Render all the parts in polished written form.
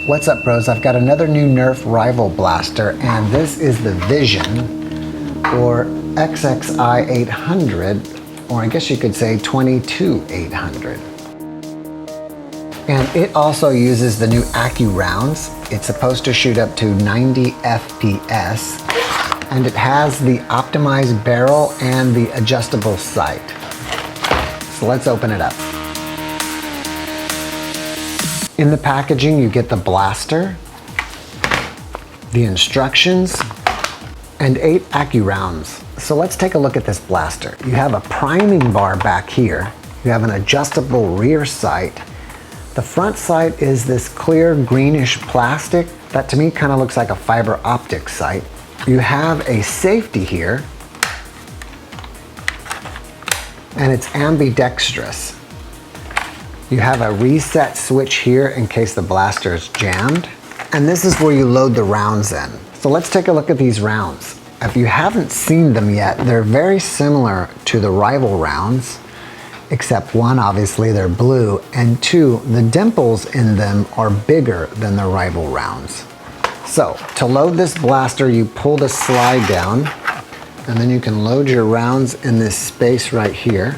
What's up, bros? I've got another new Nerf Rival blaster, and this is the Vision, or XXII-800, or I guess you could say 22-800. And it also uses the new Accu-Rounds. It's supposed to shoot up to 90 FPS, and it has the optimized barrel and the adjustable sight. So let's open it up. In the packaging, you get the blaster, the instructions, and 8 Accu-Rounds. So let's take a look at this blaster. You have a priming bar back here. You have an adjustable rear sight. The front sight is this clear greenish plastic that to me kind of looks like a fiber optic sight. You have a safety here, and it's ambidextrous. You have a reset switch here in case the blaster is jammed. And this is where you load the rounds in. So let's take a look at these rounds. If you haven't seen them yet, they're very similar to the Rival rounds, except one, obviously they're blue, and two, the dimples in them are bigger than the Rival rounds. So to load this blaster, you pull the slide down, and then you can load your rounds in this space right here.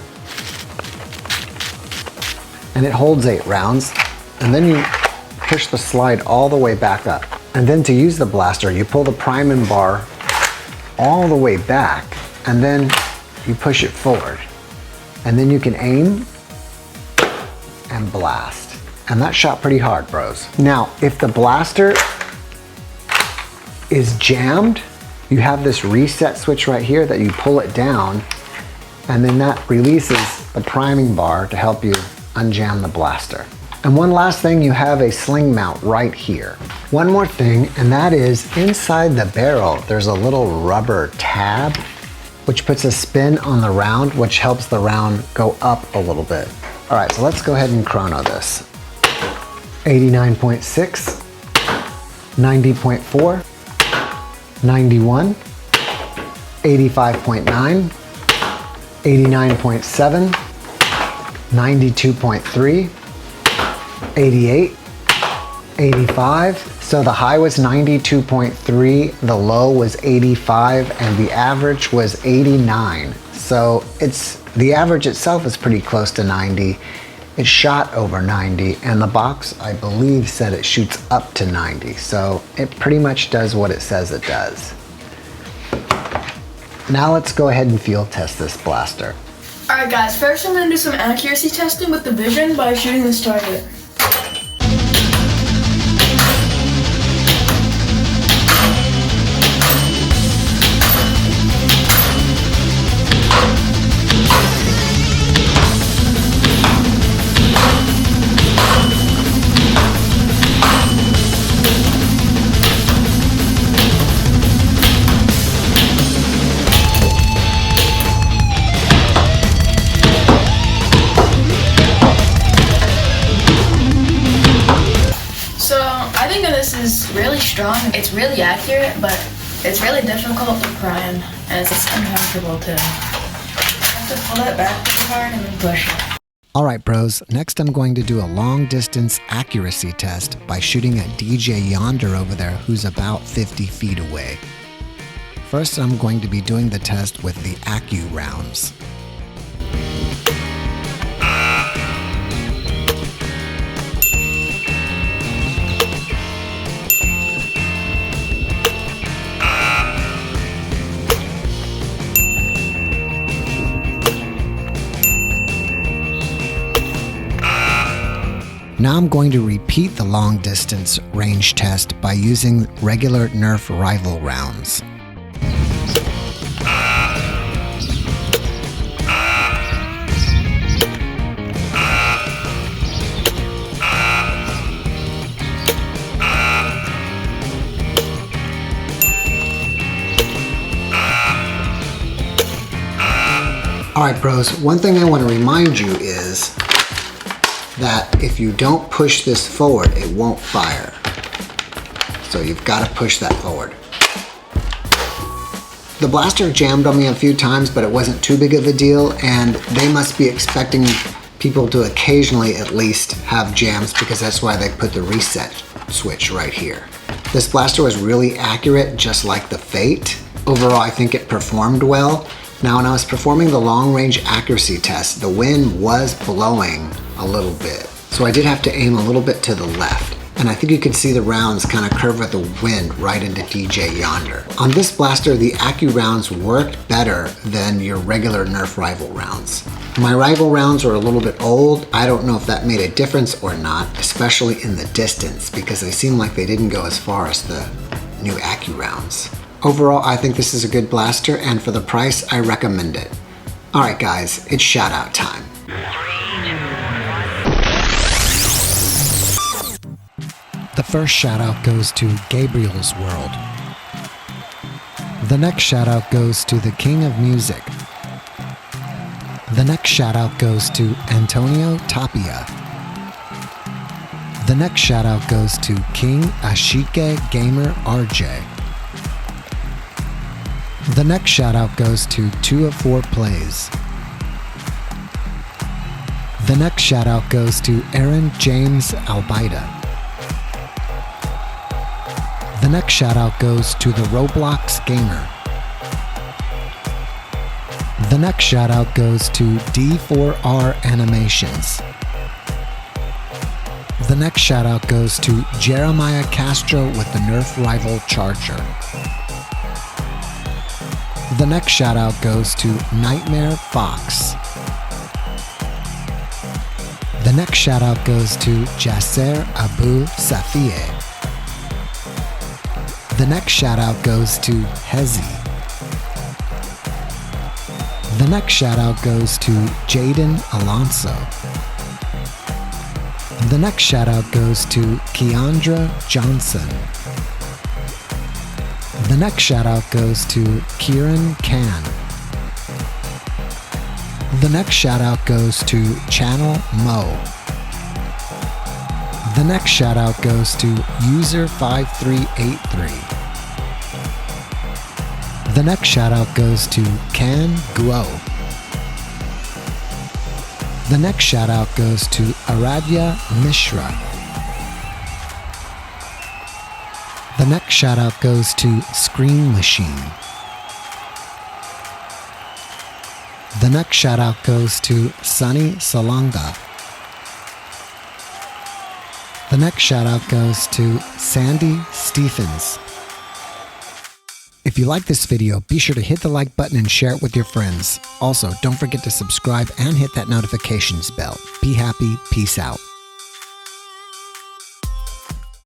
And it holds 8 rounds, and then you push the slide all the way back up. And then to use the blaster, you pull the priming bar all the way back, and then you push it forward. And then you can aim and blast. And that shot pretty hard, bros. Now, if the blaster is jammed, you have this reset switch right here that you pull it down, and then that releases the priming bar to help you unjam the blaster. And one last thing, you have a sling mount right here. One more thing, and that is inside the barrel, there's a little rubber tab, which puts a spin on the round, which helps the round go up a little bit. All right, so let's go ahead and chrono this. 89.6, 90.4, 91, 85.9, 89.7, 92.3, 88, 85. So the high was 92.3, the low was 85, and the average was 89. So the average itself is pretty close to 90. It shot over 90, and the box, I believe, said it shoots up to 90. So it pretty much does what it says it does. Now let's go ahead and field test this blaster. Alright guys, first I'm going to do some accuracy testing with the Vision by shooting this target. I think this is really strong. It's really accurate, but it's really difficult to prime, as it's uncomfortable too. I have to pull it back pretty hard and then push it. All right, bros, next I'm going to do a long distance accuracy test by shooting at DJ Yonder over there, who's about 50 feet away. First, I'm going to be doing the test with the Accu-Rounds. Now I'm going to repeat the long distance range test by using regular Nerf Rival rounds. Alright, bros, one thing I want to remind you is that if you don't push this forward, it won't fire. So you've got to push that forward. The blaster jammed on me a few times, but it wasn't too big of a deal, and they must be expecting people to occasionally at least have jams, because that's why they put the reset switch right here. This blaster was really accurate, just like the Fate. Overall, I think it performed well. Now, when I was performing the long range accuracy test, the wind was blowing a little bit. So I did have to aim a little bit to the left. And I think you can see the rounds kind of curve with the wind right into DJ yonder. On this blaster, the Accu-Rounds worked better than your regular Nerf Rival rounds. My Rival rounds were a little bit old. I don't know if that made a difference or not, especially in the distance, because they seem like they didn't go as far as the new Accu-Rounds. Overall, I think this is a good blaster, and for the price, I recommend it. Alright guys, it's shout out time. The first shout out goes to Gabriel's World. The next shout out goes to the King of Music. The next shout out goes to Antonio Tapia. The next shout out goes to King Ashike Gamer RJ. The next shout out goes to 2 of 4 Plays. The next shout out goes to Aaron James Albaida. The next shout out goes to the Roblox Gamer. The next shout out goes to D4R Animations. The next shout out goes to Jeremiah Castro with the Nerf Rival Charger. The next shout out goes to Nightmare Fox. The next shout out goes to Jasser Abu Safie. The next shout out goes to Hezi. The next shout out goes to Jaden Alonso. The next shout out goes to Keandra Johnson. The next shout out goes to Kieran Can. The next shout out goes to Channel Mo. The next shout out goes to User5383. The next shout out goes to Can Guo. The next shout out goes to Aradhya Mishra. The next shout out goes to Screen Machine. The next shout out goes to Sunny Salanga. The next shout out goes to Sandy Stephens. If you like this video, be sure to hit the like button and share it with your friends. Also, don't forget to subscribe and hit that notifications bell. Be happy, peace out.